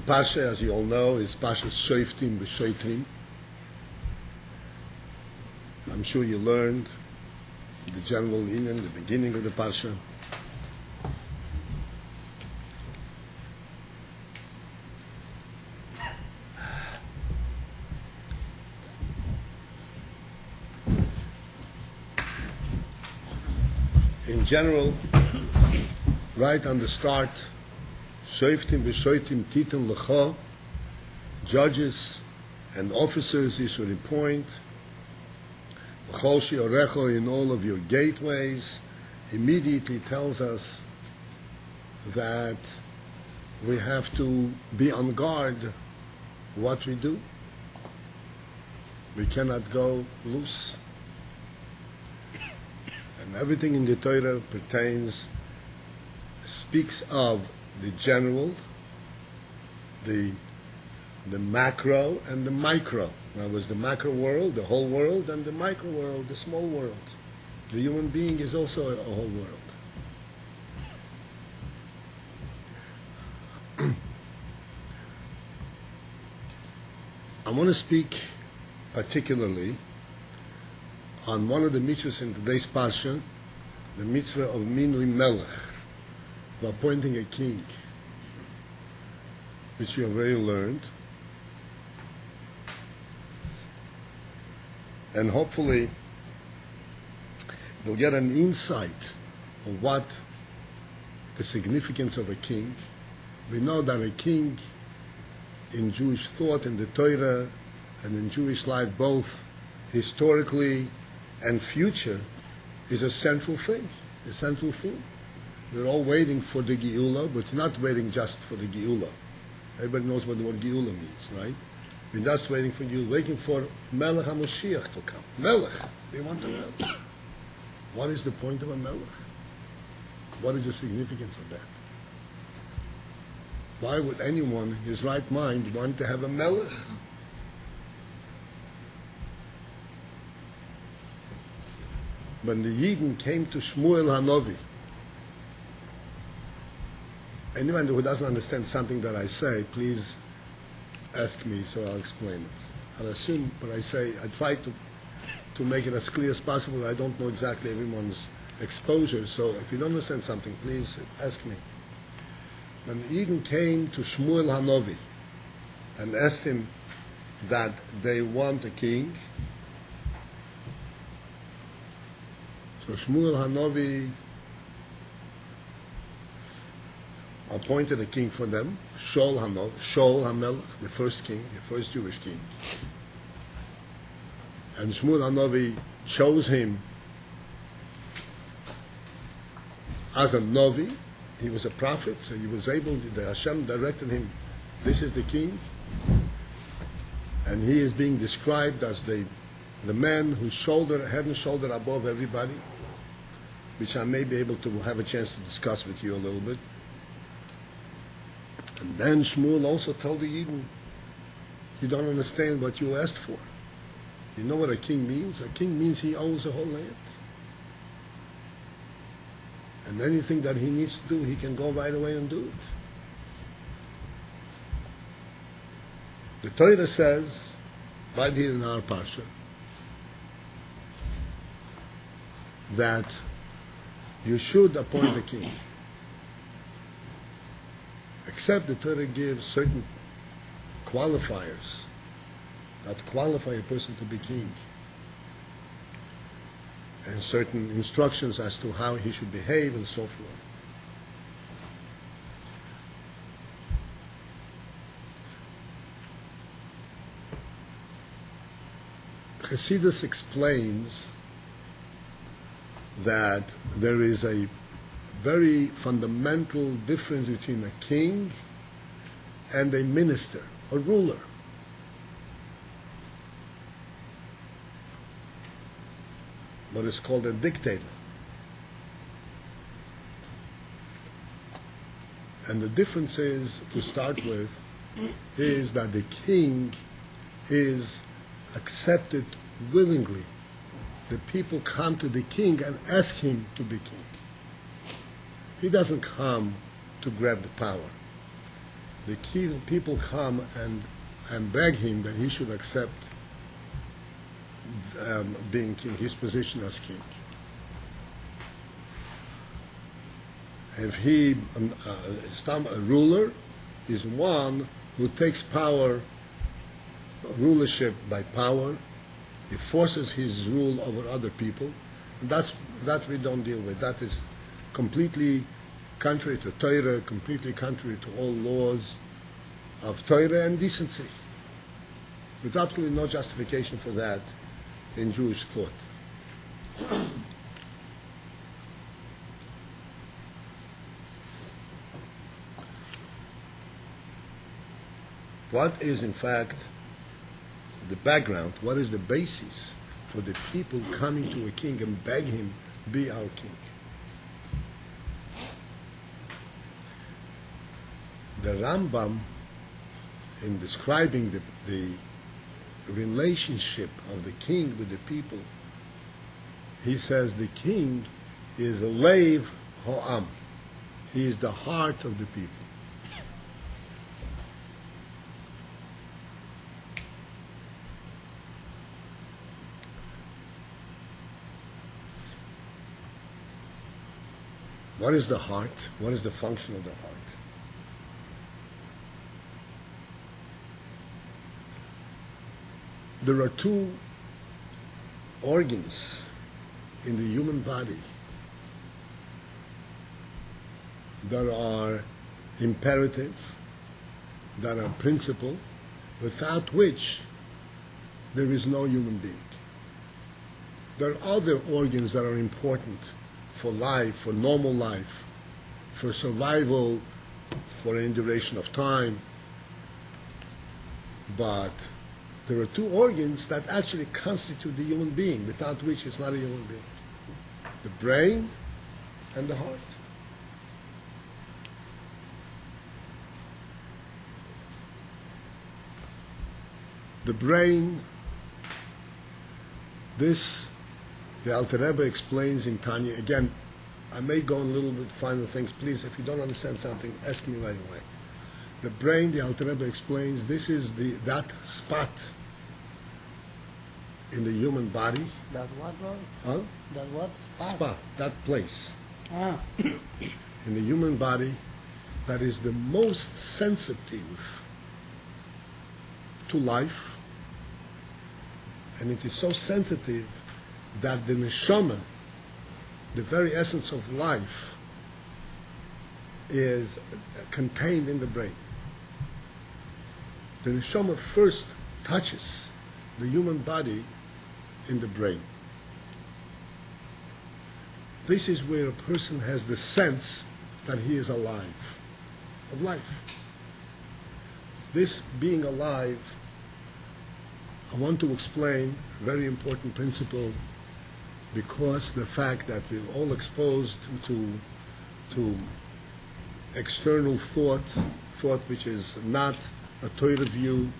Pasha, as you all know, is Pasha's Shoftim b'Shoftim. I'm sure you learned the general inyan, the beginning of the Pasha. In general, right on the start, Shoftim b'Shoftim titan lecha, judges and officers you should appoint, b'chol she'orecha, in all of your gateways, immediately tells us that we have to be on guard what we do. We cannot go loose. And everything in the Torah speaks of the general, the macro, and the micro. That was the macro world, the whole world, and the micro world, the small world. The human being is also a whole world. I want to speak particularly on one of the mitzvahs in today's parsha, the mitzvah of Minui Melech, of appointing a king, which you have already learned. And hopefully you'll get an insight of what the significance of a king. We know that a king in Jewish thought, in the Torah, and in Jewish life, both historically and future, is a central thing, a central theme. We're all waiting for the Geula, but not waiting just for the Geula. Everybody knows what the word Geula means, right? We're just waiting for Geula, waiting for Melech HaMoshiach to come. Melech, we want a Melech. What is the point of a Melech? What is the significance of that? Why would anyone in his right mind want to have a Melech? When the Yidden came to Shmuel HaNovi, anyone who doesn't understand something that I say, please ask me so I'll explain it. I'll assume what I say, I try to make it as clear as possible. I don't know exactly everyone's exposure, so if you don't understand something, please ask me. When the Yidden came to Shmuel HaNovi and asked him that they want a king, so Shmuel HaNovi appointed a king for them, Shaul HaMelech, the first king, the first Jewish king. And Shmuel HaNovi chose him as a Novi. He was a prophet, so he was able, the Hashem directed him, this is the king. And he is being described as the man whose head and shoulder above everybody, which I may be able to have a chance to discuss with you a little bit. And then Shmuel also told the Yidden, you don't understand what you asked for. You know what a king means? A king means he owns the whole land. And anything that he needs to do, he can go right away and do it. The Torah says, right here in our Parsha, that you should appoint a king. Except the Torah gives certain qualifiers that qualify a person to be king, and certain instructions as to how he should behave and so forth. Chassidus explains that there is a very fundamental difference between a king and a minister, a ruler. What is called a dictator. And the difference is, to start with, is that the king is accepted willingly. The people come to the king and ask him to be king. He doesn't come to grab the power. the people come and beg him that he should accept being king, his position as king. If he, a ruler, is one who takes power, rulership by power. He forces his rule over other people. And that we don't deal with. That is completely contrary to Torah, completely contrary to all laws of Torah and decency. There's absolutely no justification for that in Jewish thought. What is, in fact, the background? What is the basis for the people coming to a king and beg him, be our king? The Rambam, in describing the relationship of the king with the people, he says the king is a Lev Ha'am. He is the heart of the people. What is the heart? What is the function of the heart? There are two organs in the human body that are imperative, that are principle, without which there is no human being. There are other organs that are important for life, for normal life, for survival, for any duration of time. But there are two organs that actually constitute the human being, without which it's not a human being. The brain and the heart. The brain, the Alter Rebbe explains in Tanya. Again, I may go a little bit finer things. Please, if you don't understand something, ask me right away. The brain, the Alter Rebbe explains, this is that spot in the human body. That what, Lord? Huh? That what? Spot, that place Ah. in the human body that is the most sensitive to life, and it is so sensitive that the neshama, the very essence of life, is contained in the brain. The neshama first touches the human body in the brain. This is where a person has the sense that he is alive, of life. This being alive, I want to explain a very important principle, because the fact that we're all exposed to external thought which is not a Torah view,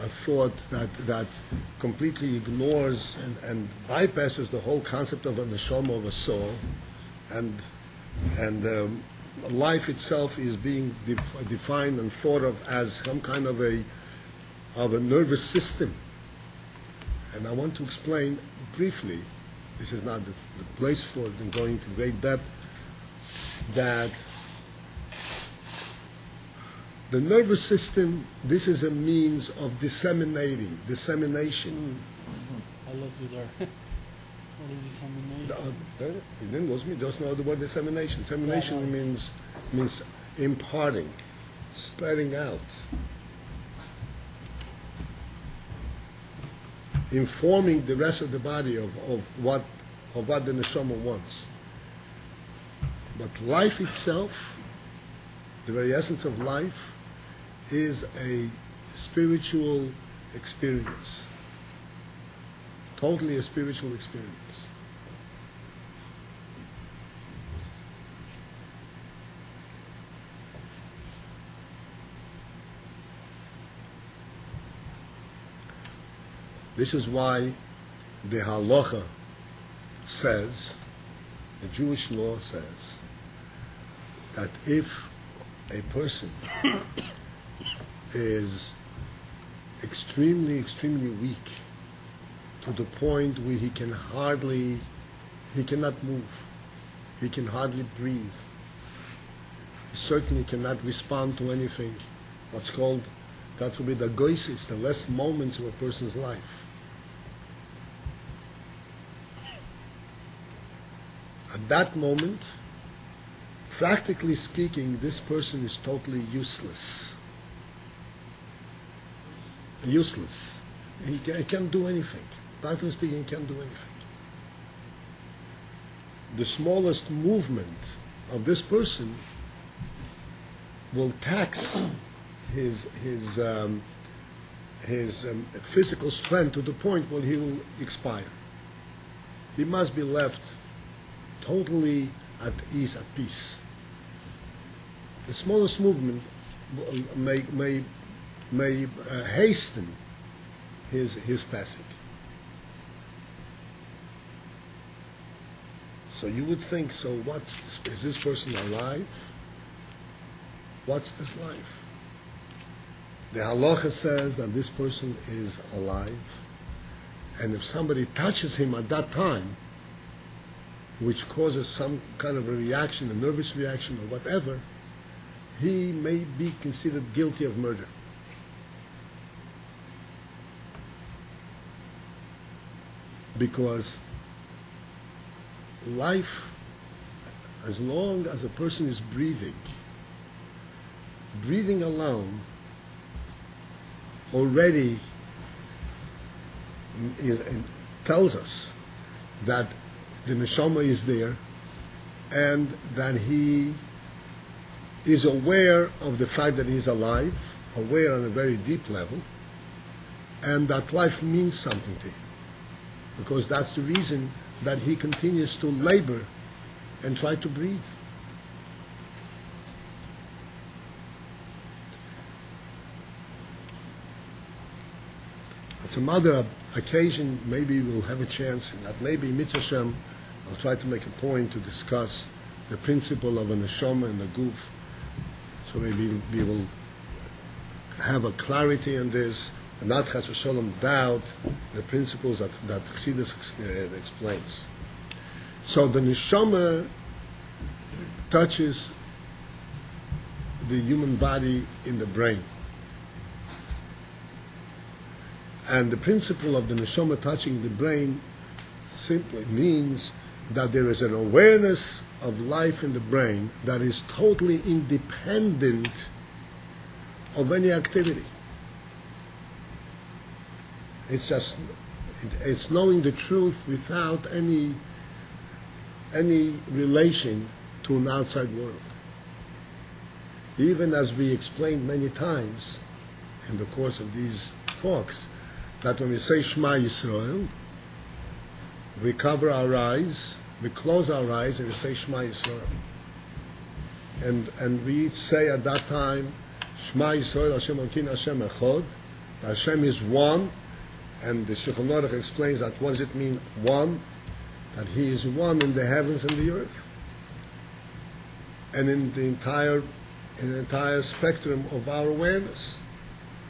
a thought that completely ignores and bypasses the whole concept of a neshama, of a soul, and life itself is being defined and thought of as some kind of a nervous system. And I want to explain briefly, this is not the place for it and going to great depth, that the nervous system, this is a means of dissemination. I lost you there. What is dissemination? You didn't lose me, just know the word dissemination. Dissemination means imparting, spreading out, informing the rest of the body of what the neshama wants. But life itself, the very essence of life, is a spiritual experience. Totally a spiritual experience. This is why the halacha says, the Jewish law says, that if a person is extremely, extremely weak to the point where he cannot move, he can hardly breathe, he certainly cannot respond to anything, what's called, God forbid, the goisis, the less moments of a person's life. At that moment, practically speaking, this person is totally useless. Useless. He can't do anything. Practically speaking, he can't do anything. The smallest movement of this person will tax his physical strength to the point where he will expire. He must be left totally at ease, at peace. The smallest movement may hasten his passing. So you would think, so is this person alive? What's this life? The halacha says that this person is alive, and if somebody touches him at that time, which causes some kind of a reaction, a nervous reaction or whatever, he may be considered guilty of murder. Because life, as long as a person is breathing alone already tells us that the neshama is there and that he is aware of the fact that he's alive, aware on a very deep level, and that life means something to him. Because that's the reason that he continues to labor and try to breathe. At some other occasion, maybe we'll have a chance, and that maybe Mitzvah Shem, I'll try to make a point to discuss the principle of a neshama and a guf. So maybe we will have a clarity on this, and not chas v'sholom doubt the principles that Chassidus explains. So the neshama touches the human body in the brain. And the principle of the neshama touching the brain simply means that there is an awareness of life in the brain that is totally independent of any activity. It's knowing the truth without any relation to an outside world. Even as we explained many times in the course of these talks, that when we say Shema Yisrael, we cover our eyes, we close our eyes, and we say Shema Yisrael. And we say at that time, Shema Yisrael, Hashem Elokeinu, Hashem Echad. Hashem is one, and the Shulchan Aruch explains that what does it mean, one? That He is one in the heavens and the earth, and in the entire spectrum of our awareness,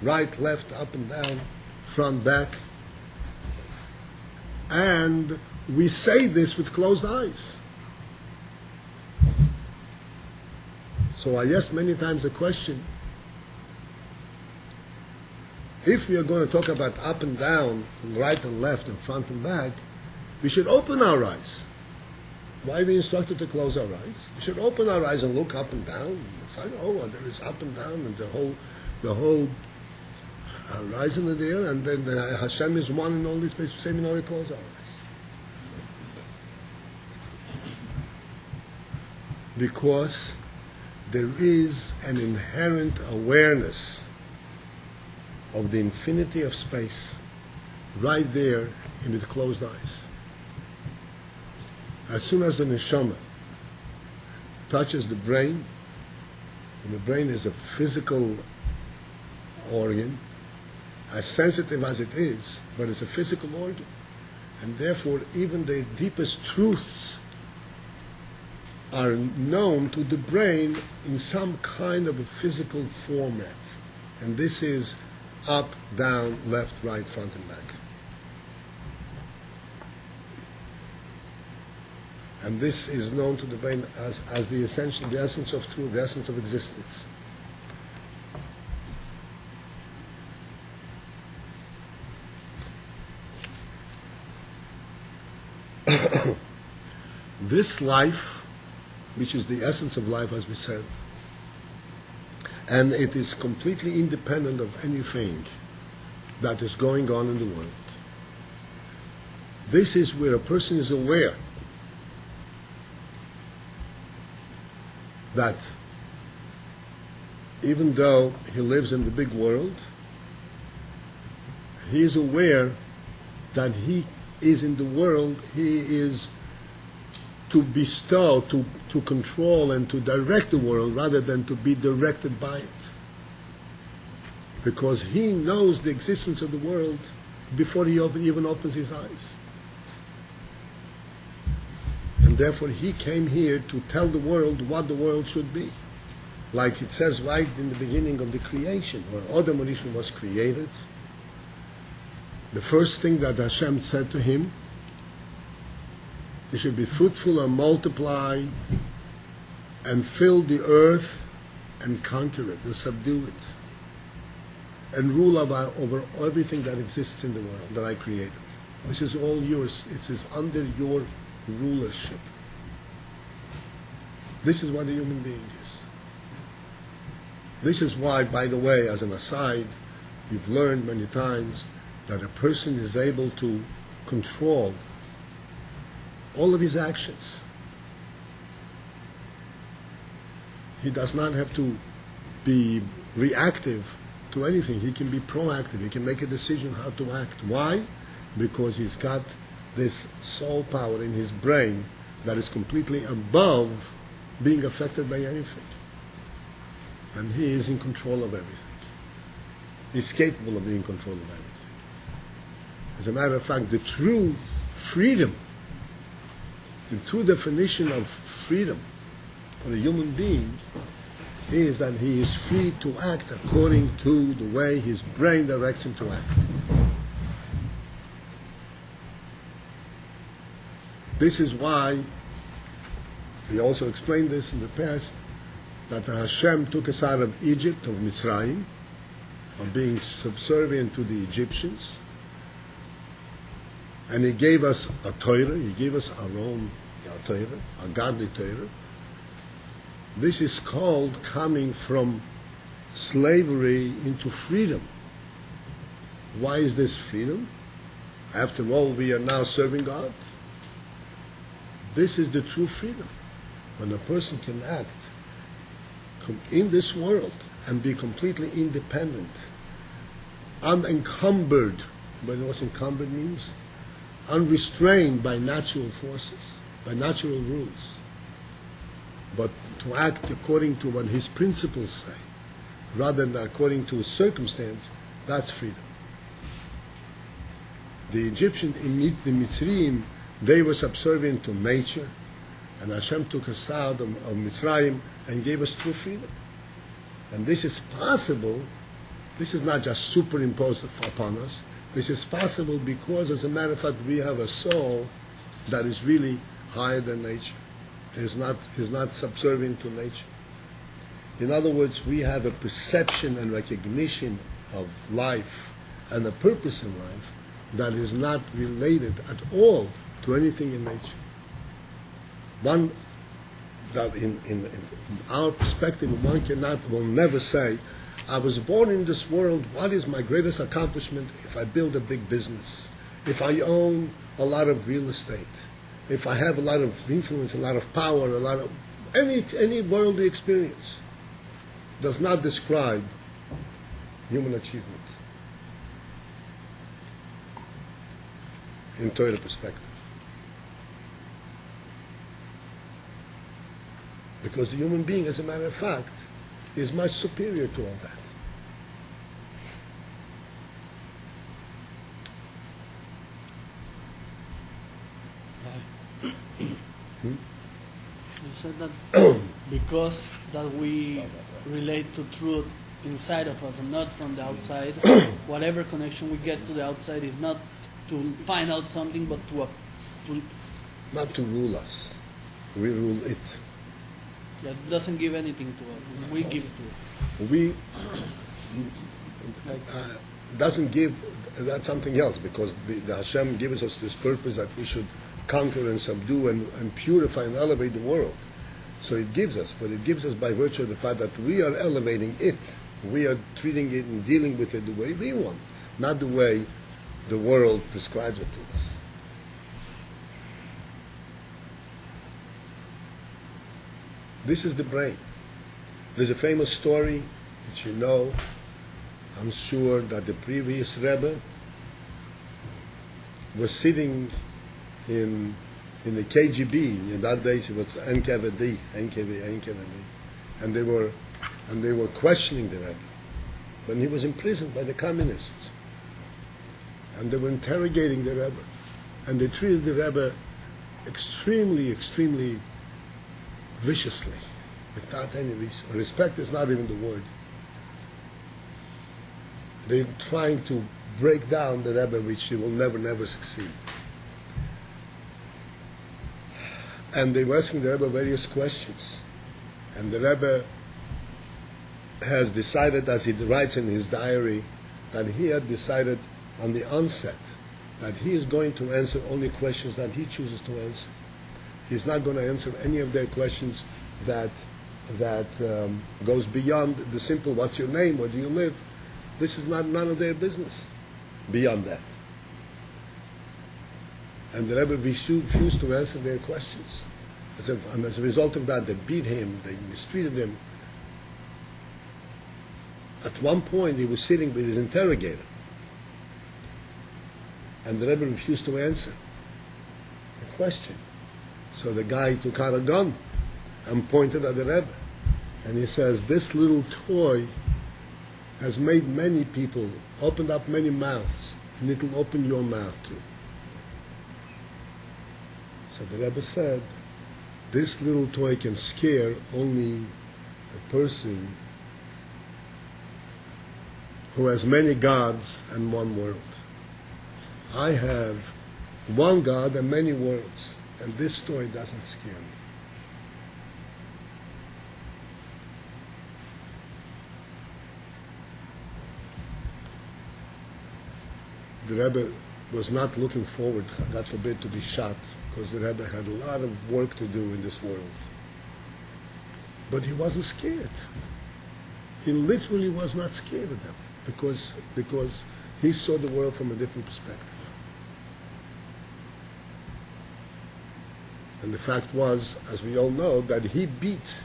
right, left, up and down, front, back. And we say this with closed eyes. So I asked many times the question, if we are going to talk about up and down, right and left, and front and back, we should open our eyes. Why are we instructed to close our eyes? We should open our eyes and look up and down. It's like, there is up and down, and the whole horizon is there, and then Hashem is one in all these places. We say, we close our eyes. Because there is an inherent awareness of the infinity of space right there in the closed eyes. As soon as the neshama touches the brain, and the brain is a physical organ, as sensitive as it is, but it's a physical organ, and therefore even the deepest truths are known to the brain in some kind of a physical format. And this is up, down, left, right, front, and back. And this is known to the brain as the essence of truth, the essence of existence. This life, which is the essence of life, as we said, and it is completely independent of anything that is going on in the world. This is where a person is aware that even though he lives in the big world, he is aware that he is in the world, he is to bestow, to control and to direct the world rather than to be directed by it. Because he knows the existence of the world before he even opens his eyes. And therefore he came here to tell the world what the world should be. Like it says right in the beginning of the creation, when Adam Rishon was created, the first thing that Hashem said to him, you should be fruitful and multiply and fill the earth and conquer it and subdue it and rule over everything that exists in the world that I created. This is all yours. It is under your rulership. This is what a human being is. This is why, by the way, as an aside, you've learned many times that a person is able to control all of his actions. He does not have to be reactive to anything. He can be proactive. He can make a decision how to act. Why? Because he's got this soul power in his brain that is completely above being affected by anything. And he is in control of everything. He's capable of being in control of everything. As a matter of fact, the true freedom, the true definition of freedom for a human being is that he is free to act according to the way his brain directs him to act. This is why, we also explained this in the past, that Hashem took us out of Egypt, of Mitzrayim, of being subservient to the Egyptians, and He gave us a Torah, He gave us our own Torah, a godly Torah. This is called coming from slavery into freedom. Why is this freedom? After all, we are now serving God. This is the true freedom. When a person can act in this world and be completely independent, unencumbered, but what encumbered means? Unrestrained by natural forces, by natural rules, but to act according to what his principles say, rather than according to circumstance, that's freedom. The Egyptian, the Mitzrayim, they were subservient to nature, and Hashem took us out of Mitzrayim and gave us true freedom. And this is possible, this is not just superimposed upon us, this is possible because, as a matter of fact, we have a soul that is really higher than nature. Is not subservient to nature. In other words, we have a perception and recognition of life and a purpose in life that is not related at all to anything in nature. One that in our perspective, one will never say, I was born in this world, what is my greatest accomplishment if I build a big business, if I own a lot of real estate, if I have a lot of influence, a lot of power, a lot of any worldly experience, does not describe human achievement in Torah perspective. Because the human being, as a matter of fact, is much superior to all that. said that because that we relate to truth inside of us and not from the outside, whatever connection we get to the outside is not to find out something, but to not to rule us. We rule it. that doesn't give anything to us. We give to it. We Like, doesn't give, that's something else, because the Hashem gives us this purpose that we should conquer and subdue and purify and elevate the world. So it gives us, but it gives us by virtue of the fact that we are elevating it. We are treating it and dealing with it the way we want, not the way the world prescribes it to us. This is the brain. There's a famous story that you know. I'm sure that the previous Rebbe was sitting in the KGB. In that day, it was NKVD, and they were questioning the Rebbe when he was imprisoned by the communists, and they were interrogating the Rebbe, and they treated the Rebbe extremely, extremely viciously, without any reason. Respect is not even the word. They're trying to break down the Rebbe, which they will never succeed. And they were asking the Rebbe various questions. And the Rebbe has decided, as he writes in his diary, that he had decided on the onset that he is going to answer only questions that he chooses to answer. He's not going to answer any of their questions that goes beyond the simple, what's your name, where do you live? This is none of their business beyond that. And the Rebbe refused to answer their questions. And as a result of that, they beat him, they mistreated him. At one point, he was sitting with his interrogator, and the Rebbe refused to answer the question. So the guy took out a gun and pointed at the Rebbe, and he says, "This little toy has made many people, opened up many mouths, and it'll open your mouth too." So the Rebbe said, "This little toy can scare only a person who has many gods and one world. I have one God and many worlds, and this toy doesn't scare me." The Rebbe was not looking forward, God forbid, to be shot, because the Rebbe had a lot of work to do in this world. But he wasn't scared. He literally was not scared of them, because he saw the world from a different perspective. And the fact was, as we all know, that he beat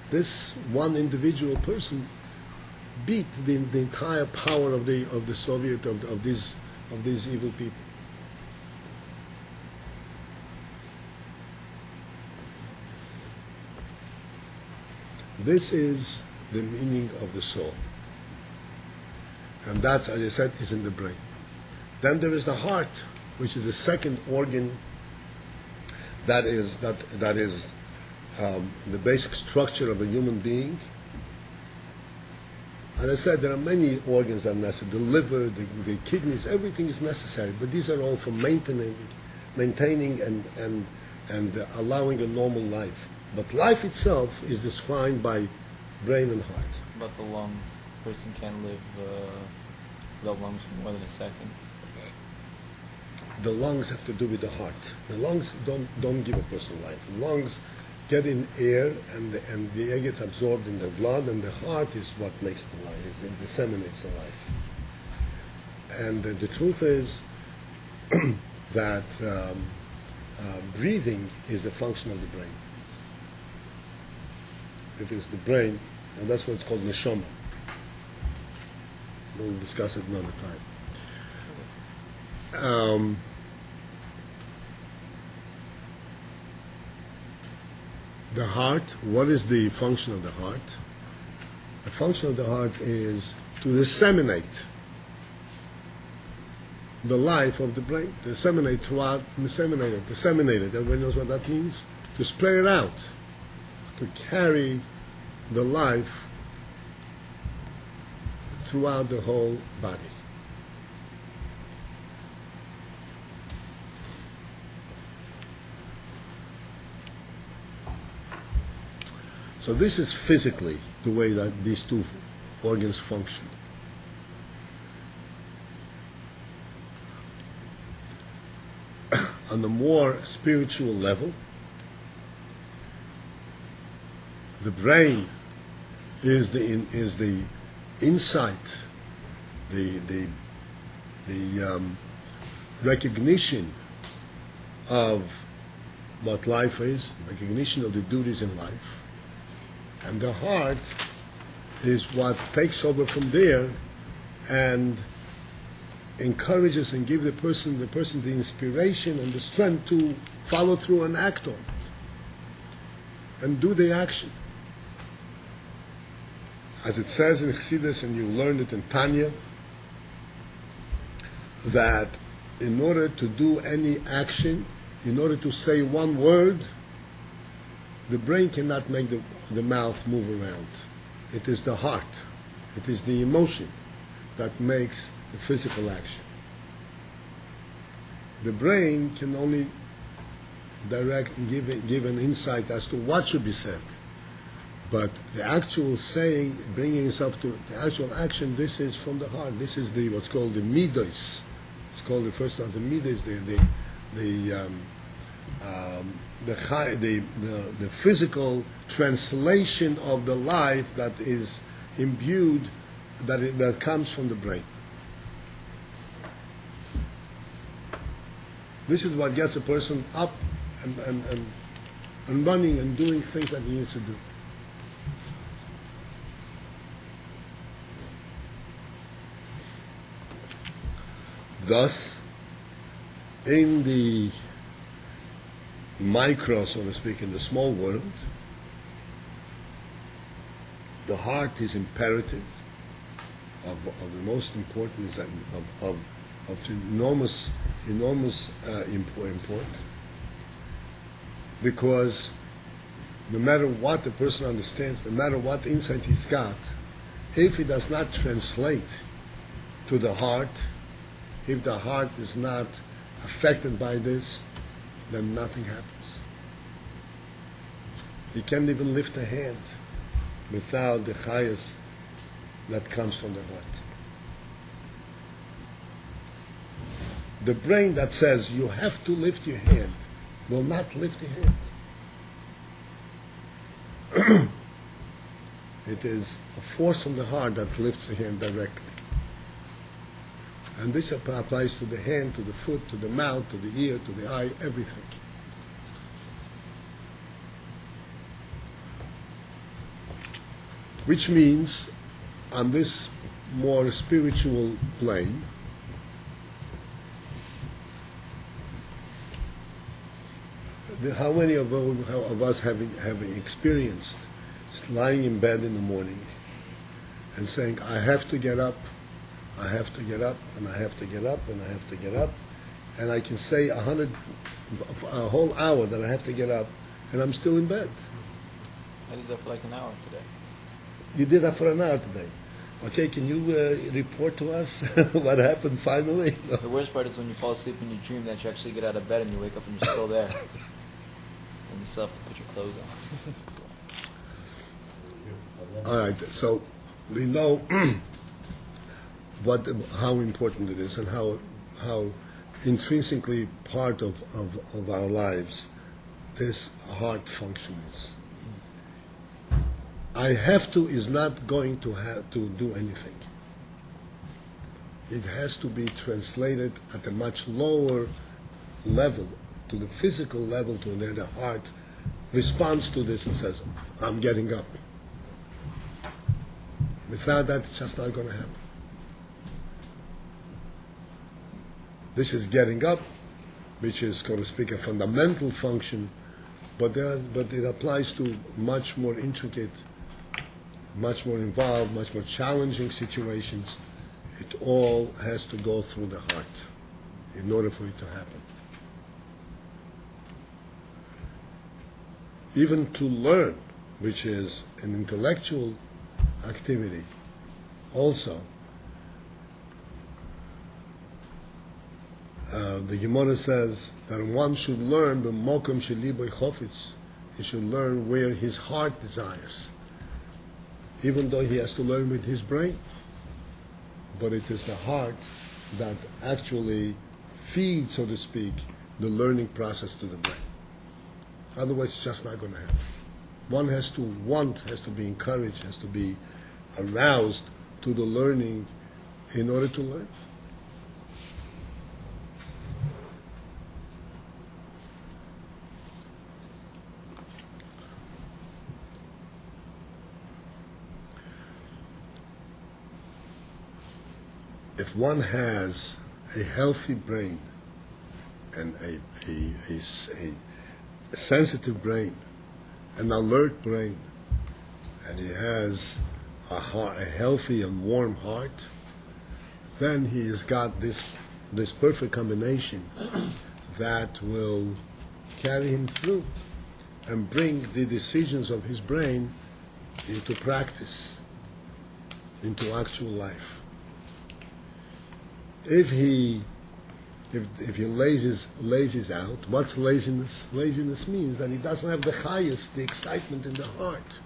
this one individual person, beat the entire power of the Soviet, of these evil people. This is the meaning of the soul. And that's, as I said, is in the brain. Then there is the heart, which is the second organ that is the basic structure of a human being. As I said, there are many organs that are necessary. The liver, the kidneys, everything is necessary. But these are all for maintaining and allowing a normal life. But life itself is defined by brain and heart. But the lungs, a person can't live without lungs for more than a second. The lungs have to do with the heart. The lungs don't give a person life. The lungs get in air, and the air gets absorbed in the blood, and the heart is what makes the life. It disseminates the life. And the truth is that breathing is the function of the brain. It is the brain, and that's what it's called neshama. We'll discuss it another time. The heart, what is the function of the heart? The function of the heart is to disseminate the life of the brain, disseminate throughout, disseminate it. Everybody knows what that means? To spread it out. to carry the life throughout the whole body. So this is physically the way that these two organs function. On the more spiritual level, the brain is the insight, the recognition of what life is, recognition of the duties in life, and the heart is what takes over from there and encourages and gives the person the inspiration and the strength to follow through and act on it and do the action. As it says in Chassidus, and you learned it in Tanya, that in order to do any action, in order to say one word, the brain cannot make the mouth move around. It is the heart, it is the emotion that makes the physical action. The brain can only direct and give an insight as to what should be said. But the actual saying, bringing yourself to the actual action, this is from the heart. This is what's called the midos. It's called the first one, the midos, the physical translation of the life that is imbued, that comes from the brain. This is what gets a person up and running and doing things that he needs to do. Thus, in the micro, so to speak, in the small world, the heart is imperative, of the most important, is of enormous import, because no matter what the person understands, no matter what insight he's got, if it does not translate to the heart, if the heart is not affected by this, then nothing happens. You can't even lift a hand without the chayas that comes from the heart. The brain that says you have to lift your hand will not lift your hand. It is a force from the heart that lifts the hand directly. And this applies to the hand, to the foot, to the mouth, to the ear, to the eye, everything. Which means, on this more spiritual plane, how many of us having experienced lying in bed in the morning and saying, I have to get up, I have to get up, and I have to get up, and I have to get up, and I can say a whole hour that I have to get up, and I'm still in bed. I did that for like an hour today. You did that for an hour today. Okay, can you report to us what happened finally? The worst part is when you fall asleep and you dream that you actually get out of bed and you wake up and you're still there. And you still have to put your clothes on. All right, so we know how important it is and how intrinsically part of our lives this heart function is. I have to is not going to have to do anything. It has to be translated at a much lower level, to the physical level, to where the heart responds to this and says, I'm getting up. Without that, it's just not going to happen. This is getting up, which is, so to speak, a fundamental function, but it applies to much more intricate, much more involved, much more challenging situations. It all has to go through the heart in order for it to happen. Even to learn which is an intellectual activity, also, the Gemara says that one should learn b'mokum shelibo chofetz. He should learn where his heart desires, even though he has to learn with his brain. But it is the heart that actually feeds, so to speak, the learning process to the brain. Otherwise, it's just not going to happen. One has to want, has to be encouraged, has to be aroused to the learning in order to learn. If one has a healthy brain and a sensitive brain, an alert brain, and he has a healthy and warm heart, then he has got this perfect combination that will carry him through and bring the decisions of his brain into practice, into actual life. If he lazes out, what's laziness? Laziness means that he doesn't have the highest, the excitement in the heart.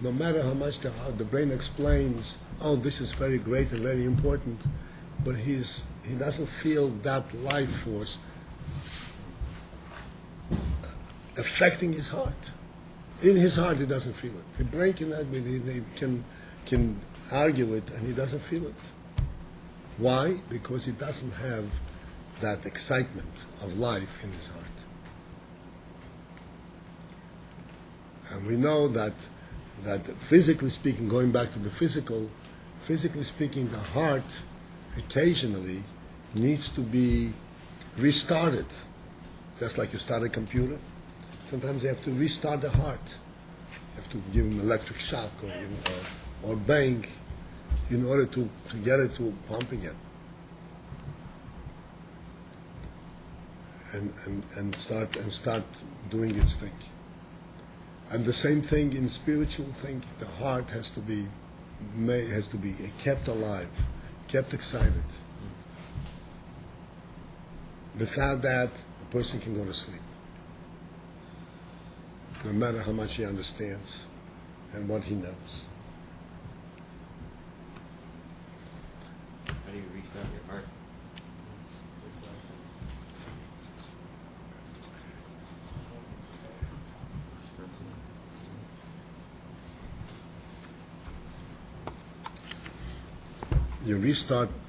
No matter how much the brain explains, oh, this is very great and very important, but he doesn't feel that life force affecting his heart. In his heart, he doesn't feel it. The brain can argue it, and he doesn't feel it. Why? Because he doesn't have that excitement of life in his heart. And we know that physically speaking, going back to the physically speaking, the heart occasionally needs to be restarted. Just like you start a computer. Sometimes you have to restart the heart. You have to give him an electric shock or bang in order to get it to pump again. And start doing its thing. And the same thing in spiritual thing, the heart has to be kept alive, kept excited. Without that, a person can go to sleep. No matter how much he understands and what he knows. How do you restart your heart?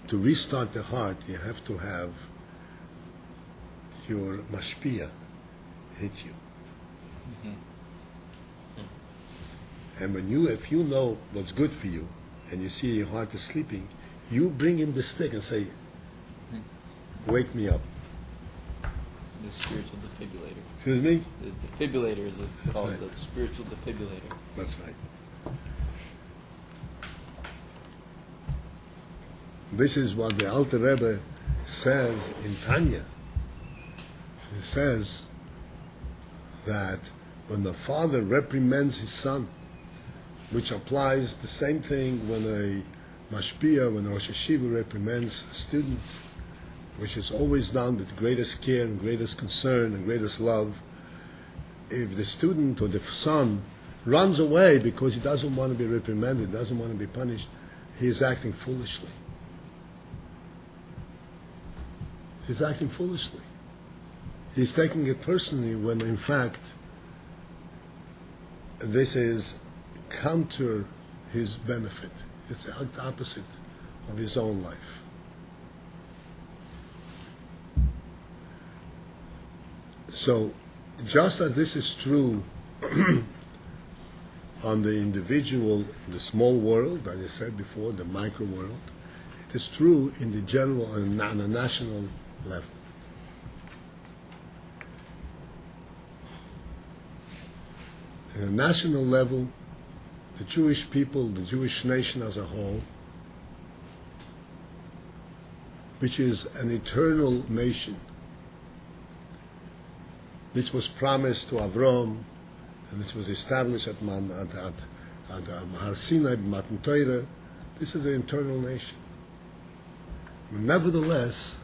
To restart the heart, you have to have your mashpia hit you. And if you know what's good for you, and you see your heart is sleeping, you bring him the stick and say, wake me up. The spiritual defibrillator. Excuse me? The defibrillator is what's called, right. the spiritual defibrillator. That's right. This is what the Alter Rebbe says in Tanya. He says that when the father reprimands his son, which applies the same thing when a mashpia, when a Rosh Hashiva reprimands a student, which is always done with greatest care and greatest concern and greatest love. If the student or the son runs away because he doesn't want to be reprimanded, doesn't want to be punished, he is acting foolishly. He's acting foolishly. He's taking it personally when in fact this is counter his benefit. It's the opposite of his own life. So, just as this is true on the individual, the small world, as I said before, the micro world, it is true in the general and on a national level. At a national level, the Jewish people, the Jewish nation as a whole, which is an eternal nation, which was promised to Avram and it was established at Har Sinai, Matan Torah. This is an internal nation. Nevertheless,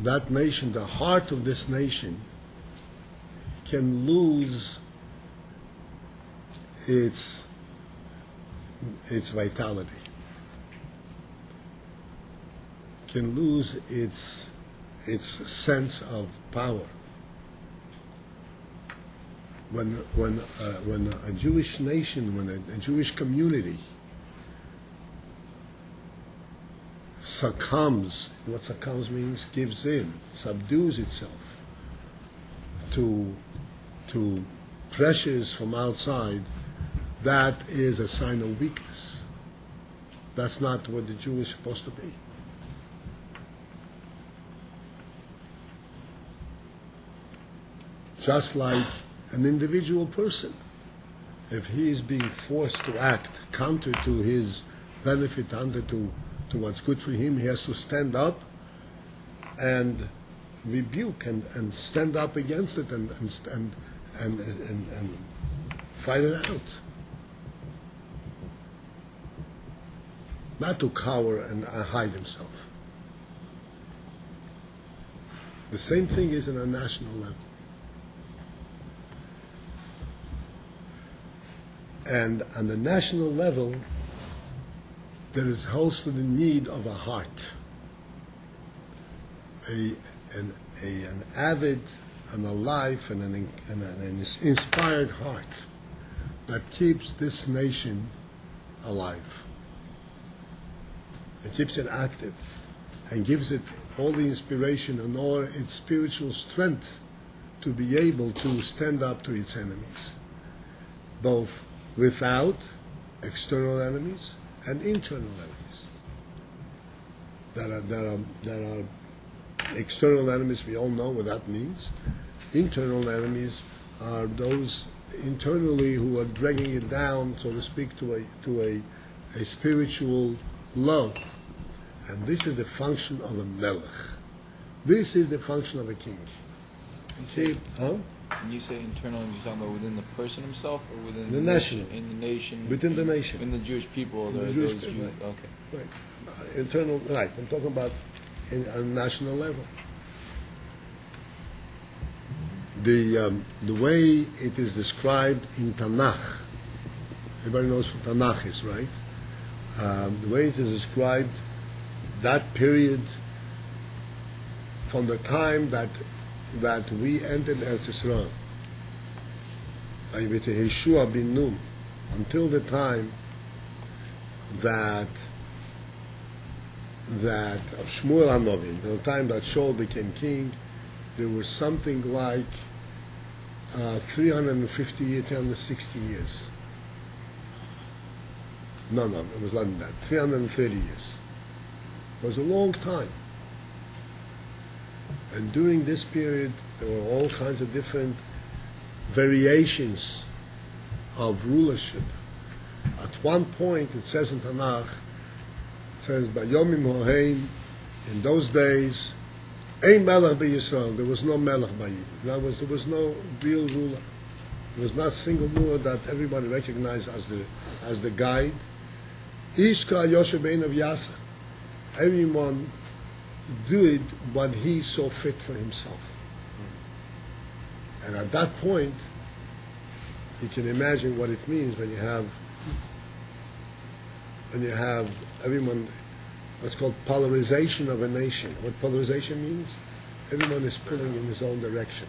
that nation, the heart of this nation, can lose its vitality, can lose its sense of power. When a Jewish nation, when a Jewish community succumbs, what succumbs means, gives in, subdues itself to pressures from outside, that is a sign of weakness. That's not what the Jew is supposed to be. Just like an individual person, if he is being forced to act counter to his benefit, counter to what's good for him, he has to stand up and rebuke and stand up against it and fight it out. Not to cower and hide himself. The same thing is in a national level. And on the national level, there is also the need of a heart, an avid and alive and an inspired heart that keeps this nation alive and keeps it active and gives it all the inspiration and all its spiritual strength to be able to stand up to its enemies, both without external enemies and internal enemies. That are external enemies. We all know what that means. Internal enemies are those internally who are dragging it down, so to speak, to a spiritual low. And this is the function of a melech. This is the function of a king. When you say internal, you're talking about within the person himself, or within the nation? In the nation. Within the nation. In the Jewish people, the those Jewish Jews. right. Okay. Right. Internal. Right. I'm talking about on a national level. The way it is described in Tanakh. Everybody knows what Tanakh is, right? The way it is described, that period from the time that we entered Eretz Yisrael, like with Yeshua bin Nun, until the time that of Shmuel HaNavi, the time that Shaul became king, there was something like 350, 360 years. No, it was less than that. 330 years. It was a long time. And during this period, there were all kinds of different variations of rulership. At one point, it says in Tanakh, it says, "Bayomim hoheim," in those days, ein melech b'Yisrael. There was no melech b'Yisrael. In other words, there was no real ruler. There was not a single ruler that everybody recognized as the guide. Ish k'al yoshev beinav yasa. Everyone did what he saw fit for himself. And at that point, you can imagine what it means when you have everyone, what's called polarization of a nation. What polarization means? Everyone is pulling in his own direction.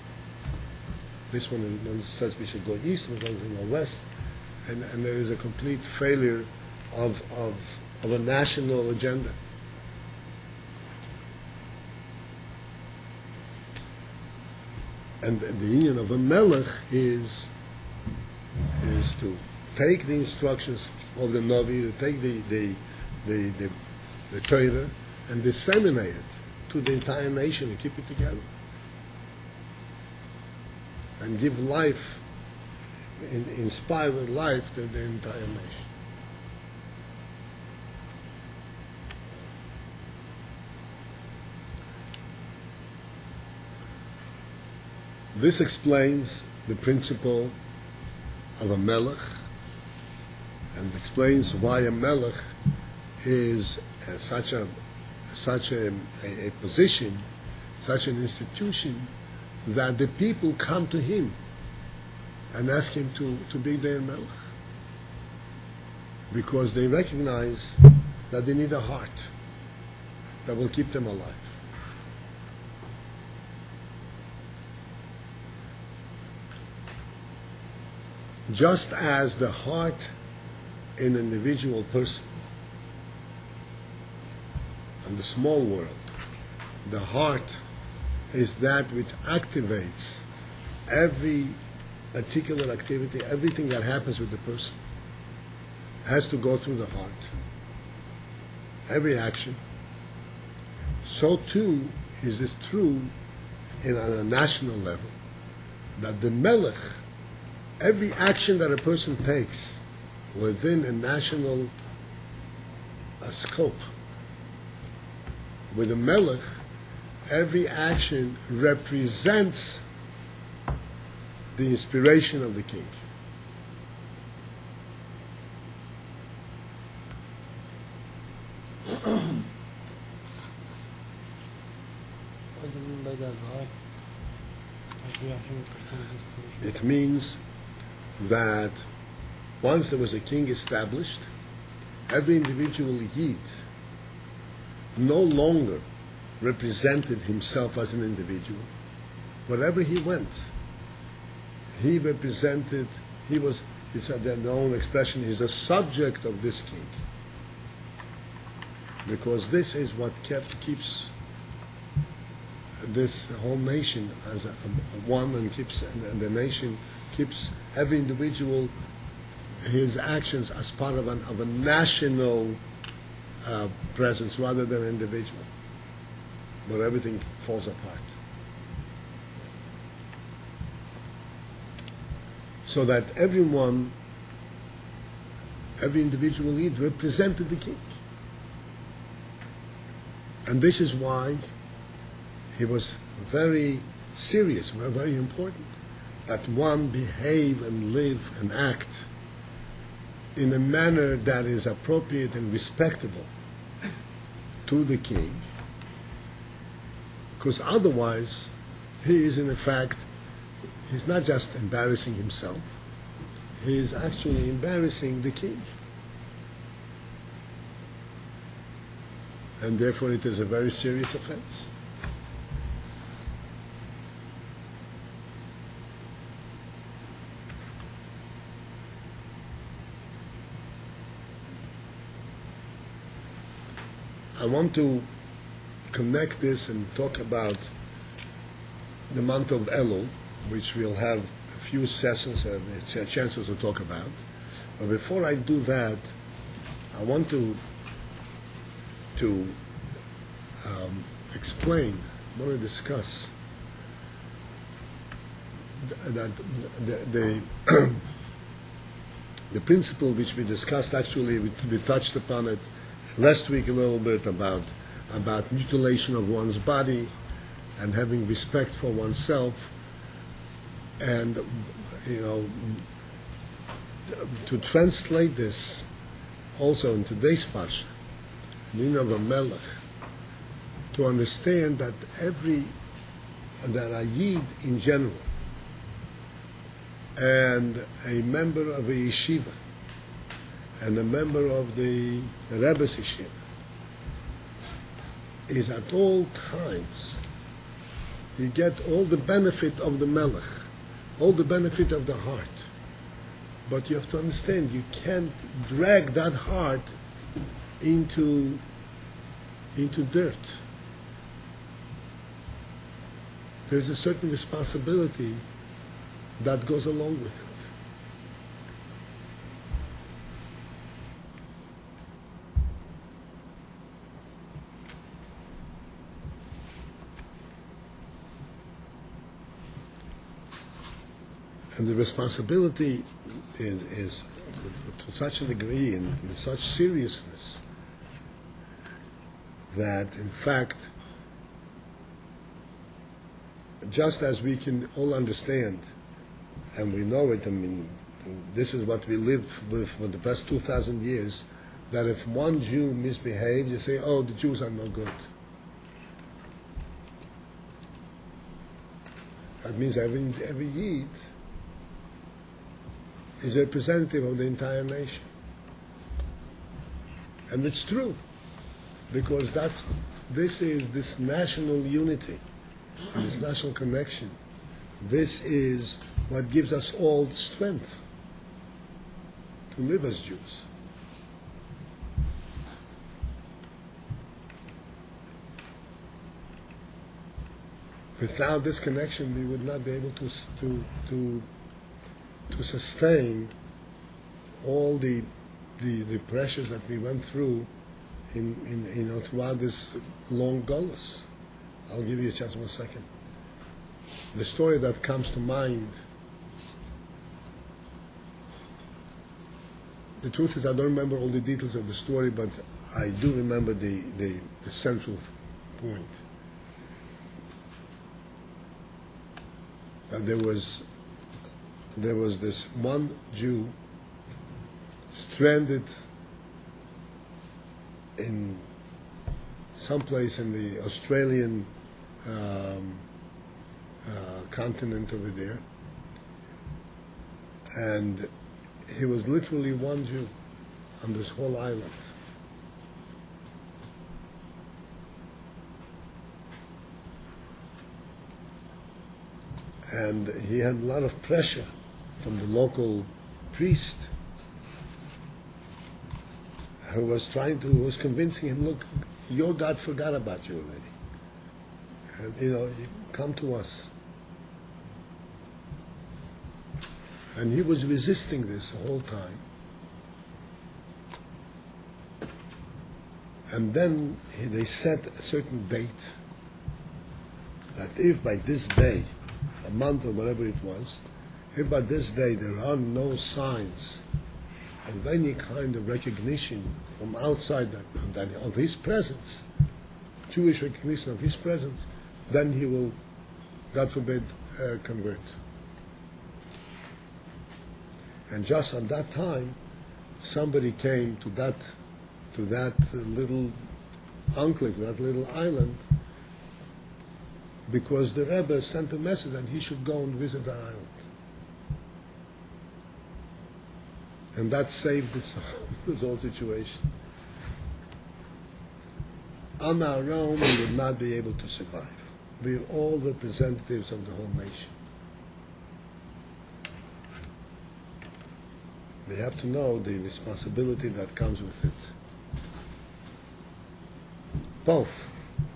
This one says we should go east, one says we should go west, and there is a complete failure of a national agenda. And the union of a melech is to take the instructions of the Navi, to take the Torah and disseminate it to the entire nation and keep it together. And give life, inspire with life to the entire nation. This explains the principle of a melech and explains why a melech is such a position, such an institution, that the people come to him and ask him to be their melech, because they recognize that they need a heart that will keep them alive. Just as the heart in an individual person, in the small world, the heart is that which activates every particular activity, everything that happens with the person has to go through the heart. Every action. So too is this true on a national level, that the melech, every action that a person takes within a national scope, with the melech, every action represents the inspiration of the king. What do you mean by that, right? Every action represents inspiration. It means that once there was a king established, every individual Yid no longer represented himself as an individual. Wherever he went, he represented, it's their own expression, he's a subject of this king. Because this is what keeps this whole nation as a one, and the nation keeps every individual, his actions as part of a national presence rather than individual. But everything falls apart. So that every individual Yid represented the king. And this is why it was very serious, very important, that one behave and live and act in a manner that is appropriate and respectable to the king, because otherwise he is in effect, he's not just embarrassing himself, he is actually embarrassing the king. And therefore it is a very serious offense. I want to connect this and talk about the month of Elul, which we'll have a few sessions and chances to talk about. But before I do that, I want to explain, I want to discuss that the principle which we discussed, actually we touched upon it last week a little bit, about mutilation of one's body and having respect for oneself, and to translate this also in today's parsha, Nina Melech, to understand that a Yid in general and a member of a yeshiva and a member of the Rebbe's yeshiva is at all times, you get all the benefit of the melech, all the benefit of the heart. But you have to understand, you can't drag that heart into dirt. There's a certain responsibility that goes along with it. And the responsibility is to such a degree and in such seriousness that, in fact, just as we can all understand and we know it. I mean, this is what we lived with for the past 2,000 years. That if one Jew misbehaves, you say, "Oh, the Jews are no good." That means every Yid is a representative of the entire nation. And it's true, because this national unity, and this national connection, this is what gives us all strength to live as Jews. Without this connection, we would not be able to sustain all the pressures that we went through throughout this long Golus. I'll give you a chance 1 second. The story that comes to mind, the truth is I don't remember all the details of the story, but I do remember the central point. There was this one Jew stranded in someplace in the Australian continent over there, and he was literally one Jew on this whole island. And he had a lot of pressure from the local priest, who was convincing him, "Look, your God forgot about you already. And, you come to us." And he was resisting this the whole time. And then they set a certain date, that if by this day, a month or whatever it was, if by this day there are no signs of any kind of recognition from outside of his presence, Jewish recognition of his presence, then he will, God forbid, convert. And just at that time, somebody came to that little enclave, that little island, because the Rebbe sent a message that he should go and visit that island. And that saved this whole situation. On our own, we would not be able to survive. We are all representatives of the whole nation. We have to know the responsibility that comes with it. Both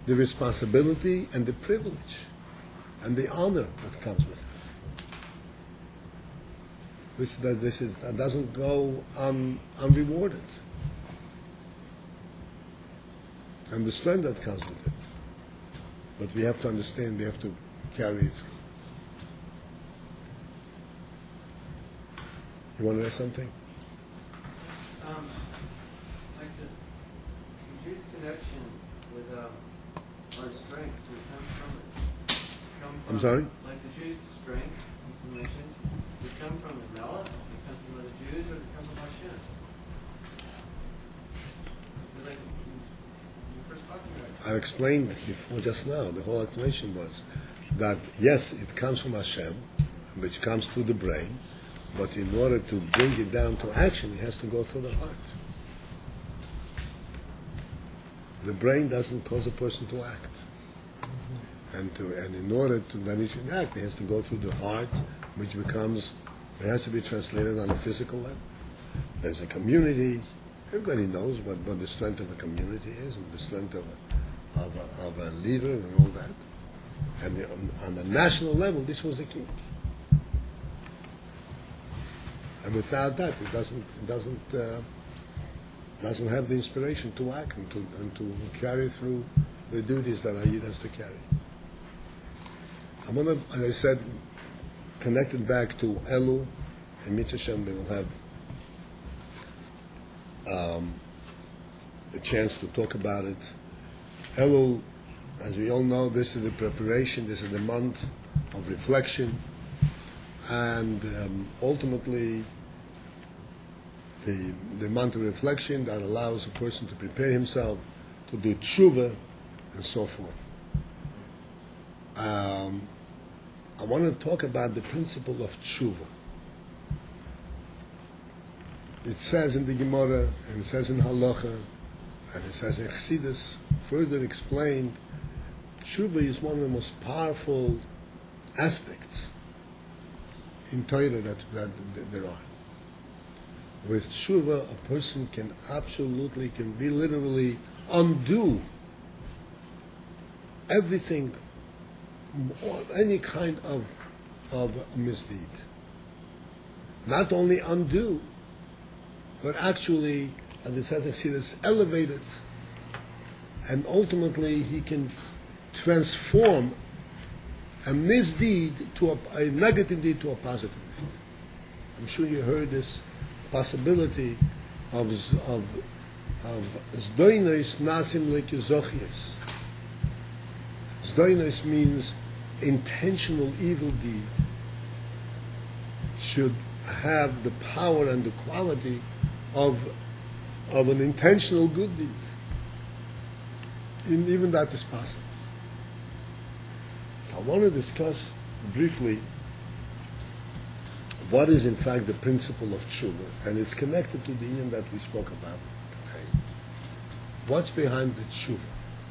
the responsibility and the privilege and the honor that comes with it. That doesn't go unrewarded. And the strength that comes with it. But we have to understand, we have to carry it through. You want to add something? Like the Jews' connection with our strength, we come from I'm sorry? Like the Jews' strength, you mentioned, we come from the Melech, we come from other Jews, or we come from Hashem. Like you first talking about. I explained before just now, the whole explanation was that yes, it comes from Hashem, which comes through the brain, but in order to bring it down to action, it has to go through the heart. The brain doesn't cause a person to act. And in order that he should act, it has to go through the heart, which it has to be translated on a physical level. There's a community. Everybody knows what the strength of a community is, and the strength of a leader and all that. And on the national level, this was the king. And without that, it doesn't have the inspiration to act and to carry through the duties that a Yid has to carry. I'm going to, as I said, connect it back to Elu, and Mitzvah Shem, we will have the chance to talk about it. Elul, as we all know, this is the preparation, this is the month of reflection, and ultimately the amount of reflection that allows a person to prepare himself to do tshuva and so forth. I want to talk about the principle of tshuva. It says in the Gemara, and it says in Halacha, and it says in Chassidus, further explained, tshuva is one of the most powerful aspects in Torah that there are. With tshuva, a person can be literally undo everything, any kind of misdeed. Not only undo, but actually, as it says, see this elevated, and ultimately he can transform a misdeed to a negative deed to a positive deed. I'm sure you heard this possibility of zdoinos nasim lekizochios. Zdoinos means intentional evil deed should have the power and the quality of an intentional good deed. Even that is possible. So I want to discuss briefly what is in fact the principle of tshuva, and it's connected to the union that we spoke about today. What's behind the tshuva?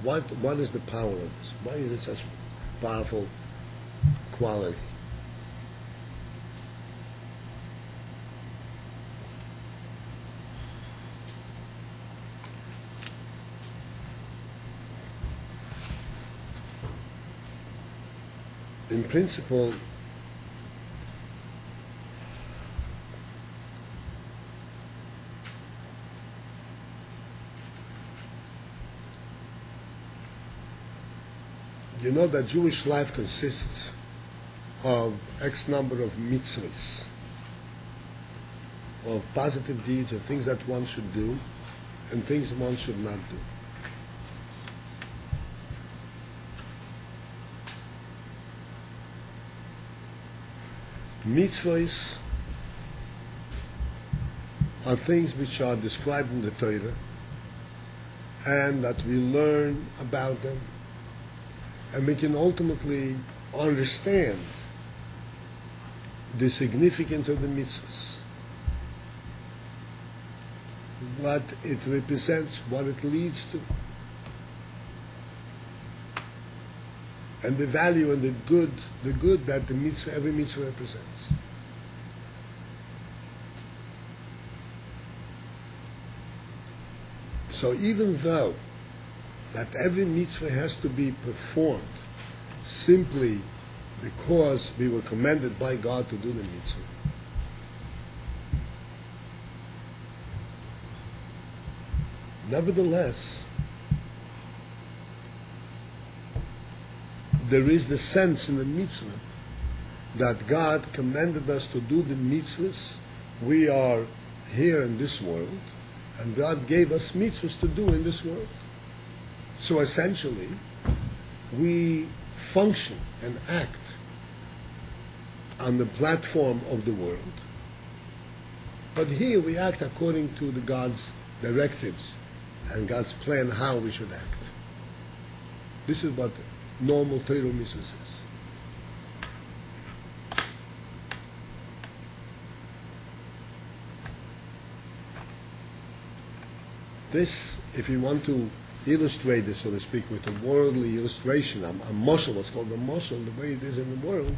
What is the power of this? Why is it such powerful quality? In principle, you know that Jewish life consists of X number of mitzvahs, of positive deeds, of things that one should do, and things one should not do. Mitzvahs are things which are described in the Torah and that we learn about them, and we can ultimately understand the significance of the mitzvahs, what it represents, what it leads to, and the value and the good that the mitzvah, every mitzvah represents. So even though that every mitzvah has to be performed simply because we were commanded by God to do the mitzvah, nevertheless, there is the sense in the mitzvah that God commanded us to do the mitzvahs. We are here in this world, and God gave us mitzvahs to do in this world. So essentially, we function and act on the platform of the world, but here we act according to God's directives and God's plan how we should act. This is what normal Torah mitzvah says. This, if you want to illustrate this, so to speak, with a worldly illustration, a moshel, what's called a moshel, the way it is in the world,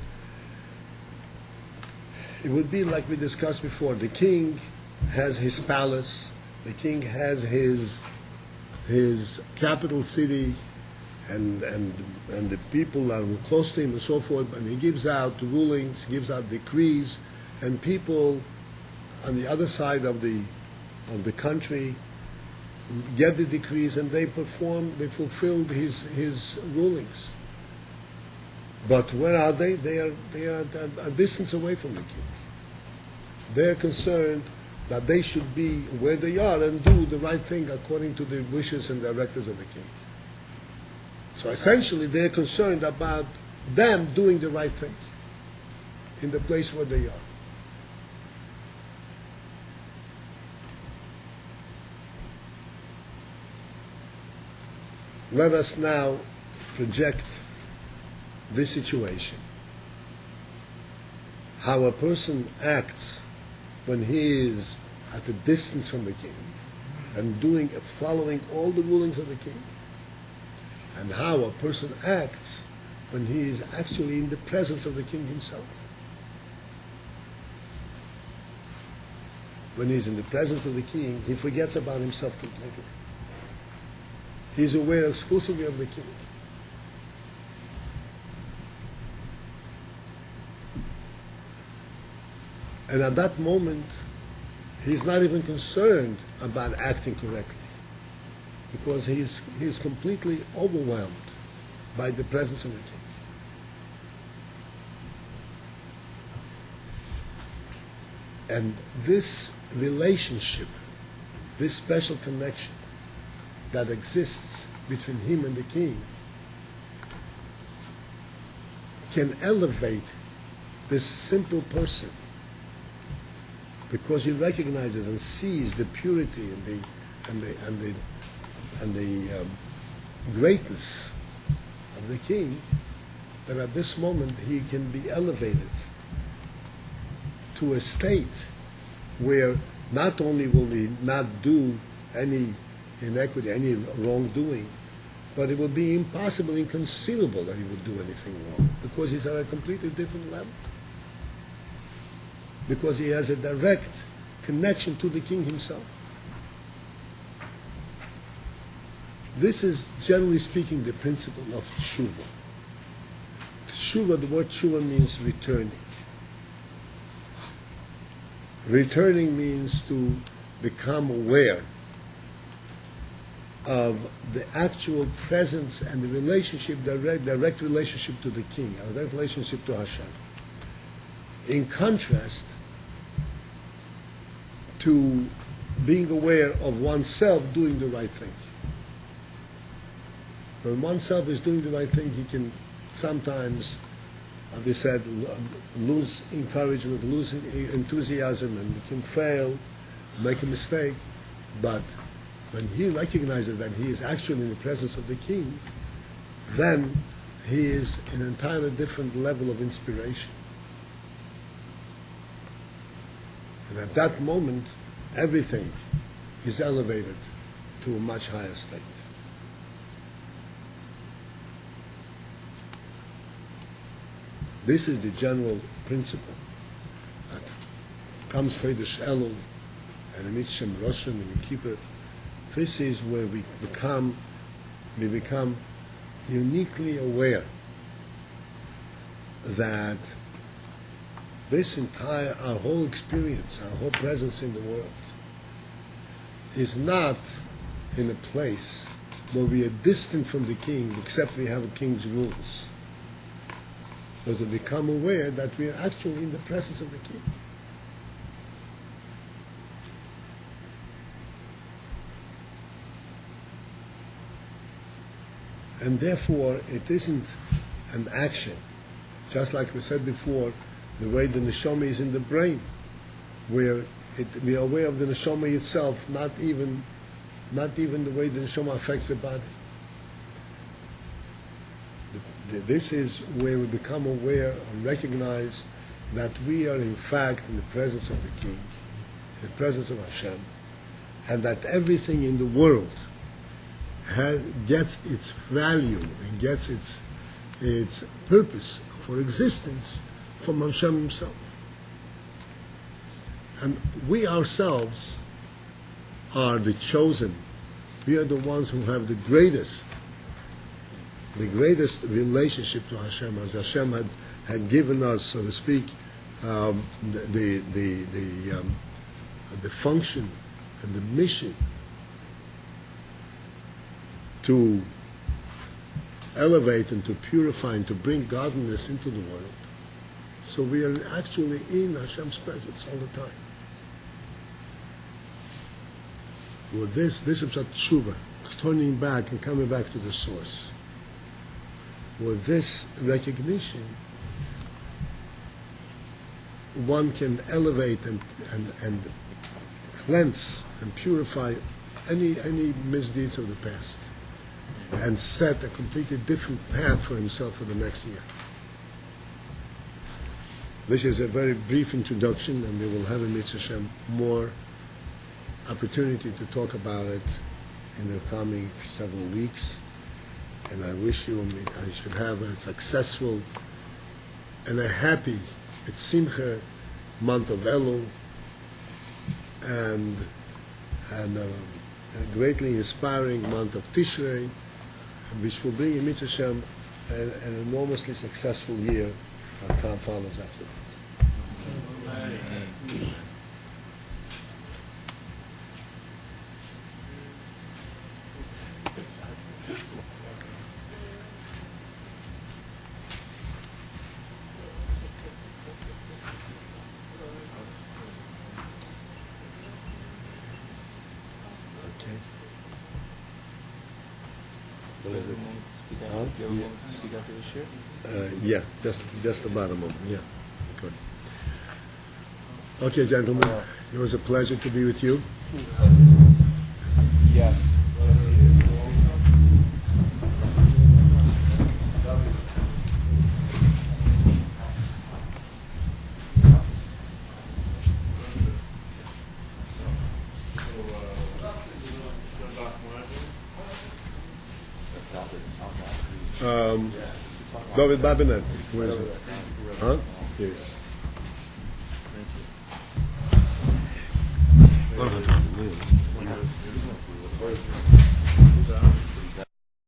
it would be like we discussed before. The king has his palace, the king has his capital city, and the people are close to him and so forth, and he gives out rulings, gives out decrees, and people on the other side of the country get the decrees and they fulfilled his rulings. But where are they? They are a distance away from the king. They're concerned that they should be where they are and do the right thing according to the wishes and directives of the king. So essentially they're concerned about them doing the right thing. in the place where they are. Let us now project this situation. How a person acts when he is at a distance from the king and following all the rulings of the king, and how a person acts when he is actually in the presence of the king himself. When he is in the presence of the king, he forgets about himself completely. He is aware exclusively of the king. And at that moment, he's not even concerned about acting correctly, because he is completely overwhelmed by the presence of the king. And this relationship, this special connection that exists between him and the king, can elevate this simple person, because he recognizes and sees the purity and the greatness of the king, that at this moment he can be elevated to a state where not only will he not do any inequity, any wrongdoing, but it would be impossible, inconceivable that he would do anything wrong, because he's at a completely different level. Because he has a direct connection to the king himself. This is, generally speaking, the principle of tshuva. Tshuva, the word tshuva means returning. Returning means to become aware of the actual presence and the relationship, direct relationship to the king, a direct relationship to Hashem. In contrast to being aware of oneself doing the right thing. When oneself is doing the right thing, he can sometimes, as we said, lose encouragement, lose enthusiasm, and he can fail, make a mistake. But when he recognizes that he is actually in the presence of the king, then he is in an entirely different level of inspiration. And at that moment, everything is elevated to a much higher state. This is the general principle that comes for the Elul and the Mitzvah Rosh and Kippur. This is where we become uniquely aware that this entire, our whole experience, our whole presence in the world, is not in a place where we are distant from the king, except we have a king's rules. But to become aware that we are actually in the presence of the king. And therefore, it isn't an action, just like we said before, the way the neshama is in the brain, where we are aware of the neshama itself, not even the way the neshama affects the body. This is where we become aware and recognize that we are in fact in the presence of the king, in the presence of Hashem, and that everything in the world gets its value and gets its purpose for existence from Hashem himself. And we ourselves are the chosen. We are the ones who have the greatest relationship to Hashem, as Hashem had given us, so to speak, the function and the mission to elevate and to purify and to bring godliness into the world. So we are actually in Hashem's presence all the time. With this is tshuva, turning back and coming back to the source. With this recognition, one can elevate and cleanse and purify any misdeeds of the past and set a completely different path for himself for the next year. This is a very brief introduction, and we will have in Mitzvah Shem more opportunity to talk about it in the coming several weeks. And I wish you, I should have a successful and a happy, Simcha month of Elul, and a greatly inspiring month of Tishrei, which will bring in Mitzvah Shem an enormously successful year that follows after that. Okay. What is it? Huh? Do you have a moment to speak after this year? Yeah, just about a moment. Yeah, good. Okay, gentlemen, it was a pleasure to be with you. Yes. David Babinet, where is it? Huh? Here it is.